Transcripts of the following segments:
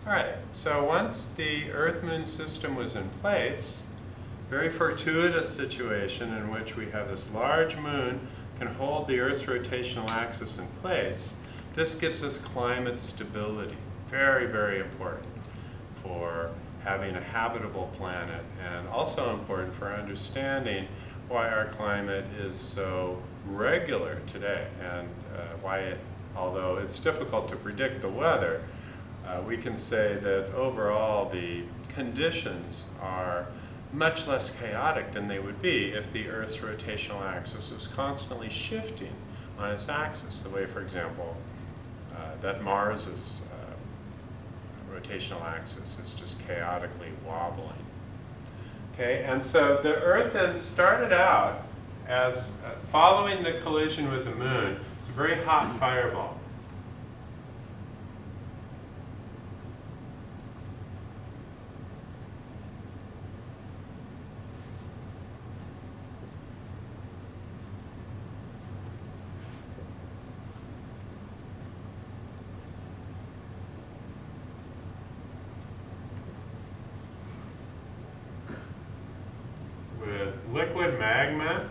All right, so once the Earth-Moon system was in place, very fortuitous situation in which we have this large moon can hold the Earth's rotational axis in place. This gives us climate stability. Very, very important for having a habitable planet, and also important for understanding why our climate is so regular today, and why it, although it's difficult to predict the weather, we can say that overall the conditions are much less chaotic than they would be if the Earth's rotational axis was constantly shifting on its axis, the way, for example, that Mars's rotational axis is just chaotically wobbling. Okay, and so the Earth then started out as, following the collision with the moon, it's a very hot fireball. With liquid magma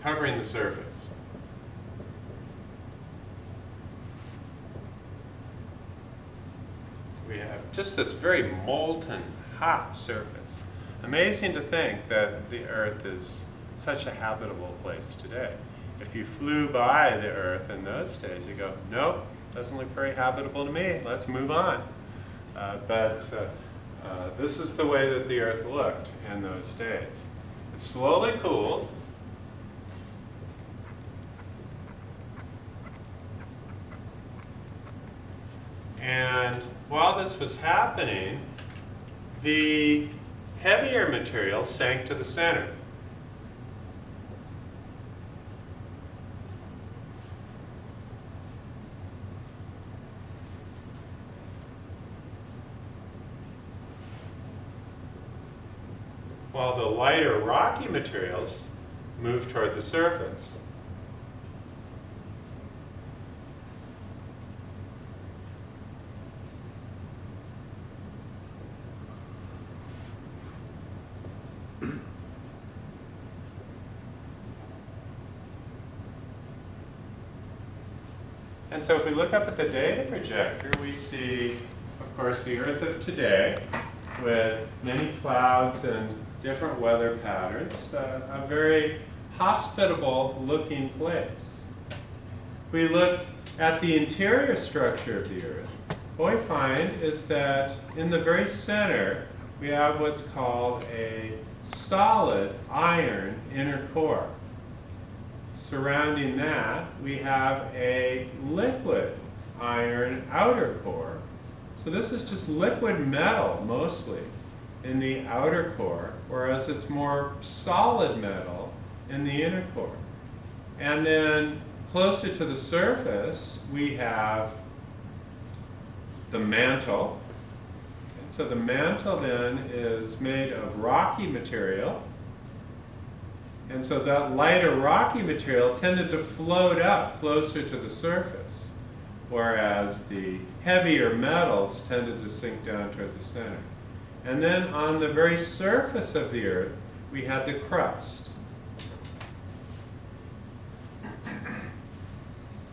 covering the surface. We have just this very molten, hot surface. Amazing to think that the Earth is such a habitable place today. If you flew by the Earth in those days, you go, nope, doesn't look very habitable to me, let's move on. But this is the way that the Earth looked in those days. It slowly cooled. And while this was happening, the heavier material sank to the center. While the lighter rocky materials moved toward the surface. And so if we look up at the data projector, we see, of course, the Earth of today with many clouds and different weather patterns, a very hospitable looking place. If we look at the interior structure of the Earth, what we find is that in the very center, we have what's called a solid iron inner core. Surrounding that, we have a liquid iron outer core. So this is just liquid metal, mostly, in the outer core, whereas it's more solid metal in the inner core. And then closer to the surface, we have the mantle. And so the mantle then is made of rocky material. And so that lighter rocky material tended to float up closer to the surface, whereas the heavier metals tended to sink down toward the center. And then on the very surface of the Earth, we had the crust.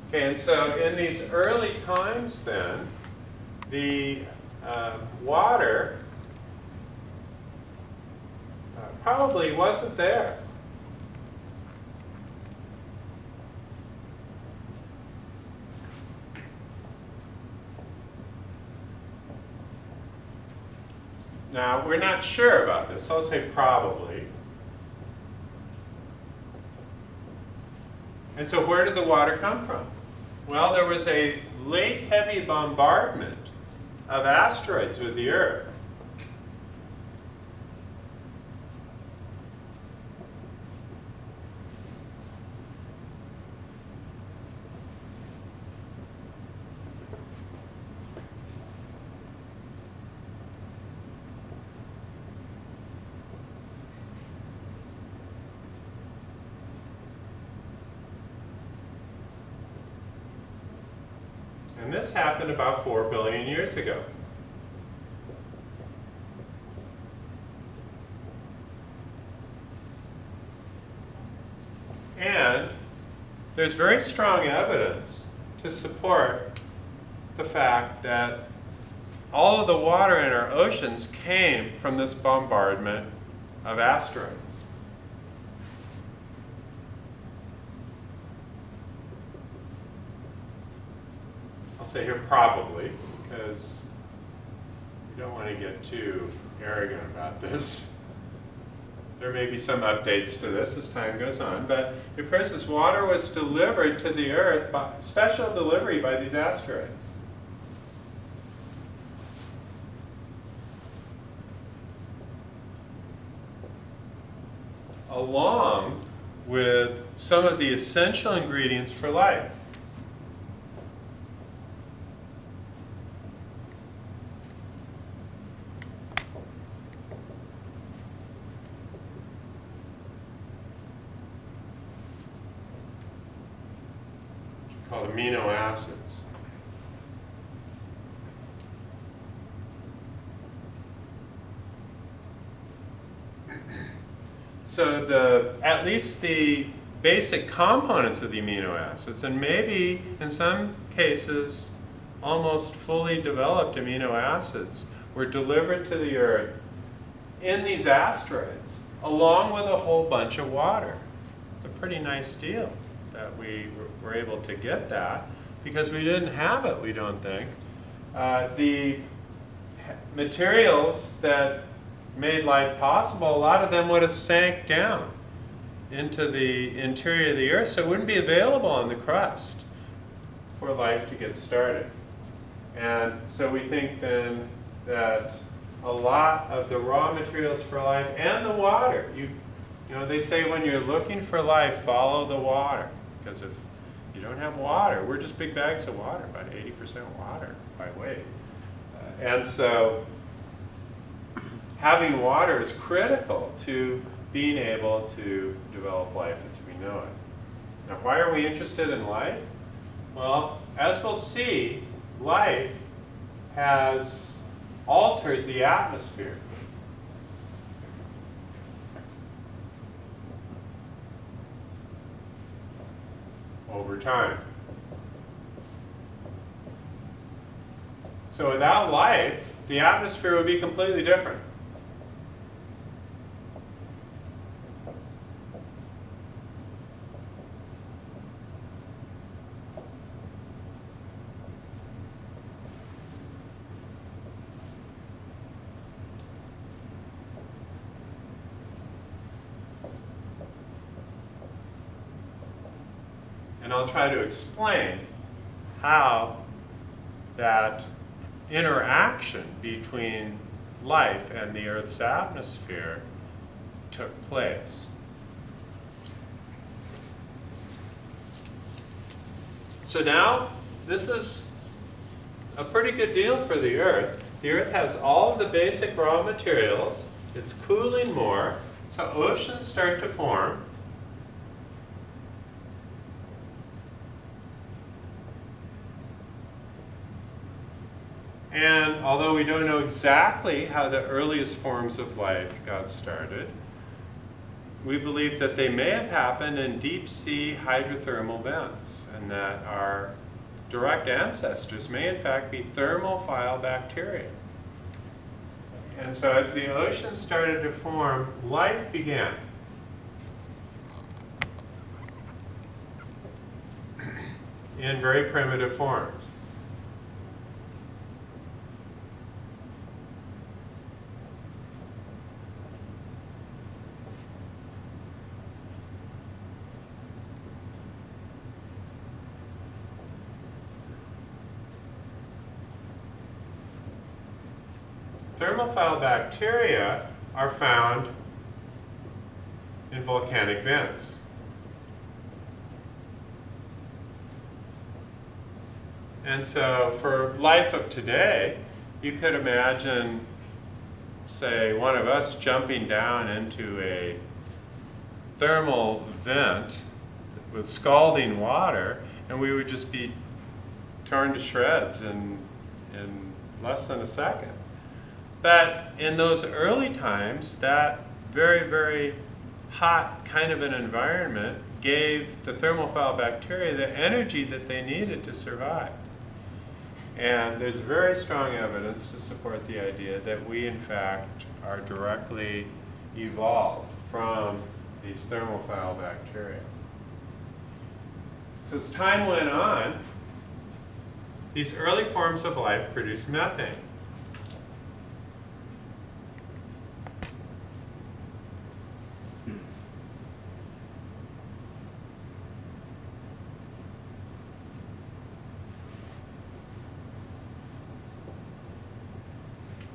Okay, and so in these early times then, the water probably wasn't there. Now, we're not sure about this, so I'll say probably. And so where did the water come from? Well, there was a late heavy bombardment of asteroids with the Earth. events happened about 4 billion years ago. And there's very strong evidence to support the fact that all of the water in our oceans came from this bombardment of asteroids. I'll say here probably, because we don't want to get too arrogant about this. There may be some updates to this as time goes on, but it appears this water was delivered to the Earth by special delivery by these asteroids. Along with some of the essential ingredients for life. Called amino acids. So at least the basic components of the amino acids, and maybe in some cases almost fully developed amino acids, were delivered to the Earth in these asteroids, along with a whole bunch of water. A pretty nice deal that we were able to get that, because we didn't have it, we don't think. The materials that made life possible, a lot of them would have sank down into the interior of the Earth, so it wouldn't be available on the crust for life to get started. And so we think then that a lot of the raw materials for life and the water, you know, they say when you're looking for life, follow the water. Because if you don't have water, we're just big bags of water, about 80% water by weight. And so having water is critical to being able to develop life as we know it. Now, why are we interested in life? Well, as we'll see, life has altered the atmosphere. Over time. So without life, the atmosphere would be completely different. And I'll try to explain how that interaction between life and the Earth's atmosphere took place. So now, this is a pretty good deal for the Earth. The Earth has all of the basic raw materials. It's cooling more, so oceans start to form. And although we don't know exactly how the earliest forms of life got started, we believe that they may have happened in deep sea hydrothermal vents, and that our direct ancestors may in fact be thermophile bacteria. And so as the ocean started to form, life began. In very primitive forms. Thermophile bacteria are found in volcanic vents. And so for life of today, you could imagine, say, one of us jumping down into a thermal vent with scalding water, and we would just be torn to shreds in less than a second. But in those early times, that very, very hot kind of an environment gave the thermophile bacteria the energy that they needed to survive. And there's very strong evidence to support the idea that we, in fact, are directly evolved from these thermophile bacteria. So as time went on, these early forms of life produced methane.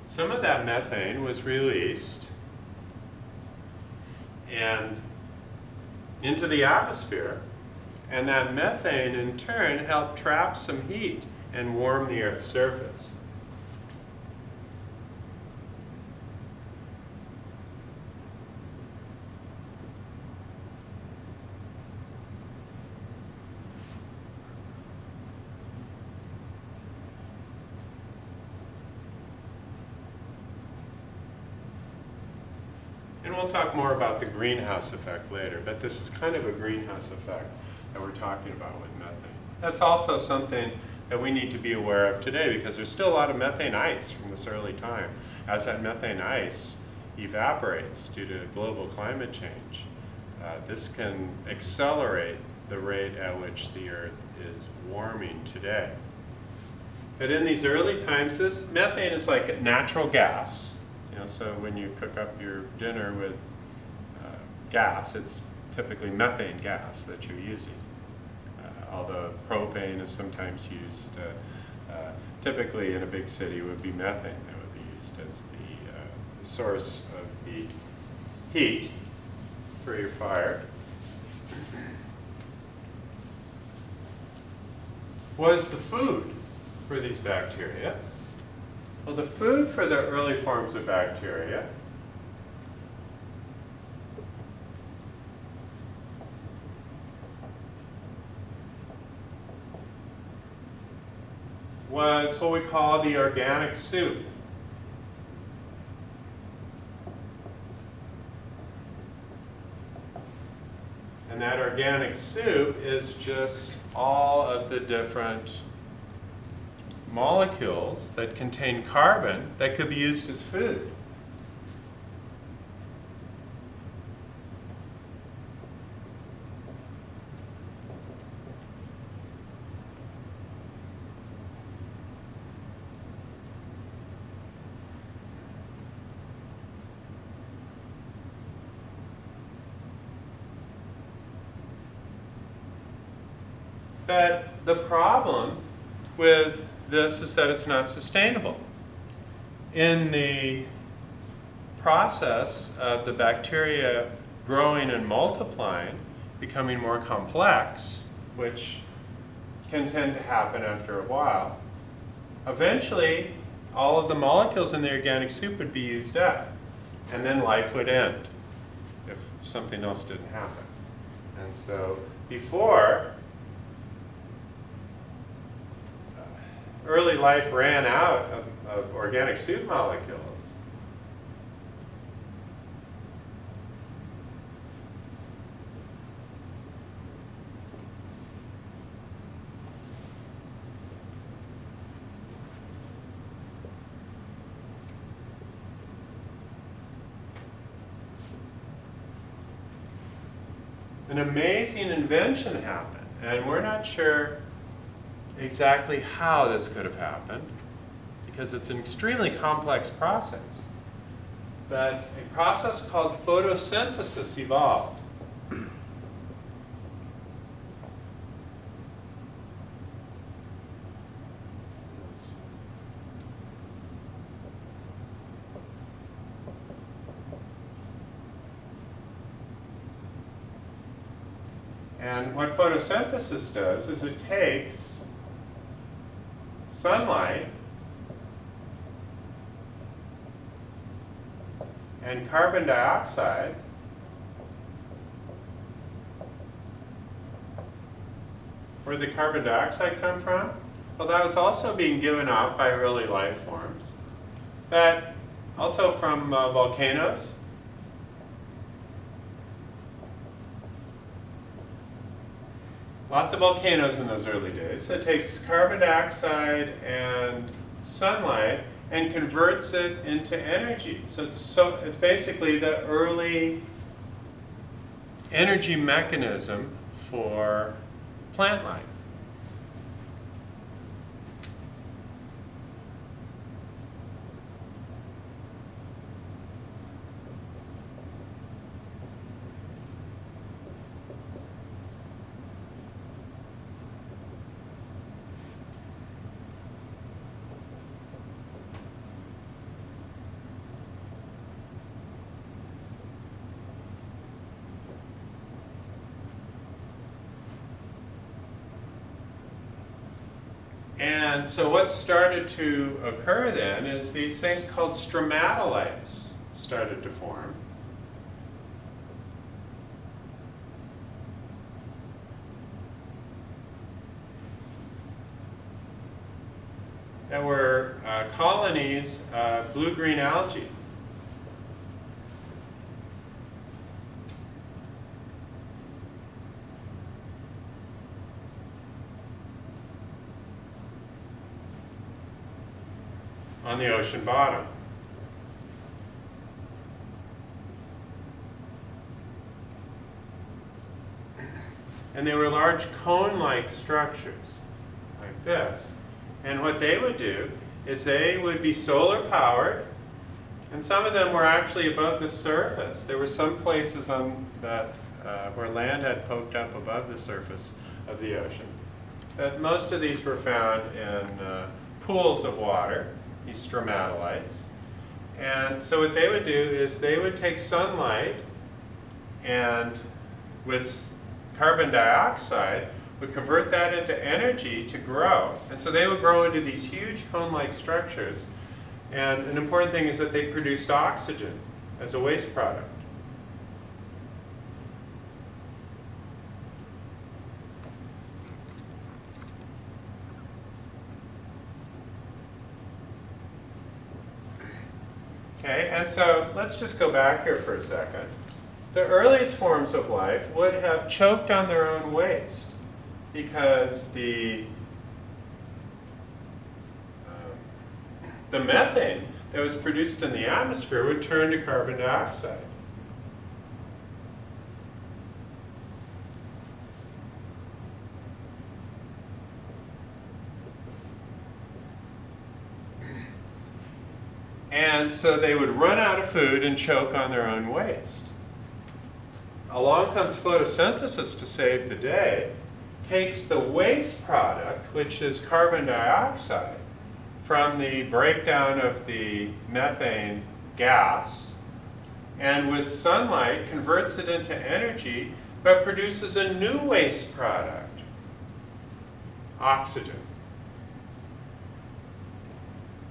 Some of that methane was released and into the atmosphere, and that methane in turn helped trap some heat and warm the Earth's surface. And we'll talk more about the greenhouse effect later, but this is kind of a greenhouse effect that we're talking about with methane. That's also something that we need to be aware of today, because there's still a lot of methane ice from this early time. As that methane ice evaporates due to global climate change, this can accelerate the rate at which the Earth is warming today. But in these early times, this methane is like natural gas. So when you cook up your dinner with gas, it's typically methane gas that you're using. Although propane is sometimes used, typically in a big city would be methane that would be used as the source of the heat for your fire. Was the food for these bacteria? Well, the food for the early forms of bacteria was what we call the organic soup. And that organic soup is just all of the different molecules that contain carbon that could be used as food. But the problem with this is that it's not sustainable. In the process of the bacteria growing and multiplying, becoming more complex, which can tend to happen after a while, eventually all of the molecules in the organic soup would be used up, and then life would end if something else didn't happen. And so before early life ran out of organic soup molecules, an amazing invention happened, and we're not sure exactly how this could have happened, because it's an extremely complex process. But a process called photosynthesis evolved. And what photosynthesis does is it takes sunlight and carbon dioxide where did the carbon dioxide come from? Well, that was also being given off by early life forms, but also from volcanoes. Lots of volcanoes in those early days. So it takes carbon dioxide and sunlight and converts it into energy. So it's basically the early energy mechanism for plant life. And so what started to occur then is these things called stromatolites started to form. That were colonies of blue-green algae. On the ocean bottom. And they were large cone-like structures, like this. And what they would do is they would be solar powered, and some of them were actually above the surface. There were some places on that where land had poked up above the surface of the ocean. But most of these were found in pools of water, these stromatolites. And so what they would do is they would take sunlight and with carbon dioxide would convert that into energy to grow. And so they would grow into these huge cone-like structures. And an important thing is that they produced oxygen as a waste product. Okay, and so let's just go back here for a second. The earliest forms of life would have choked on their own waste because the methane that was produced in the atmosphere would turn to carbon dioxide. And so they would run out of food and choke on their own waste. Along comes photosynthesis to save the day, takes the waste product, which is carbon dioxide, from the breakdown of the methane gas, and with sunlight converts it into energy, but produces a new waste product, oxygen.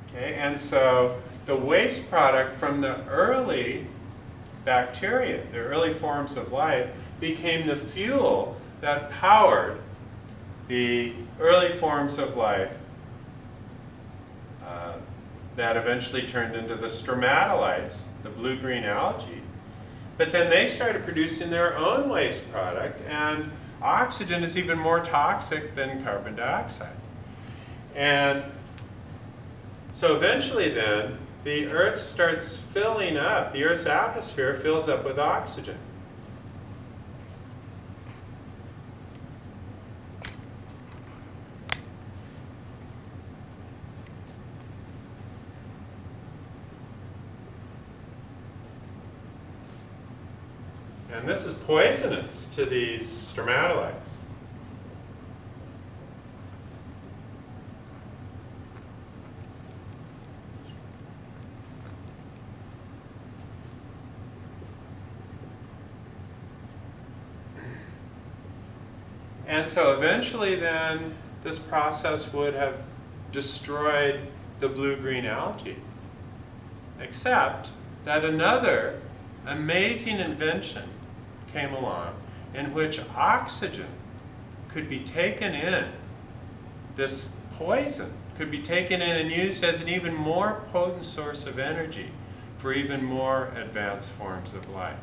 Okay, and so the waste product from the early bacteria, the early forms of life, became the fuel that powered the early forms of life that eventually turned into the stromatolites, the blue-green algae. But then they started producing their own waste product, and oxygen is even more toxic than carbon dioxide. And so eventually then, the Earth starts filling up, the Earth's atmosphere fills up with oxygen. And this is poisonous to these stromatolites. And so eventually then, this process would have destroyed the blue-green algae. Except that another amazing invention came along in which oxygen could be taken in, this poison could be taken in and used as an even more potent source of energy for even more advanced forms of life.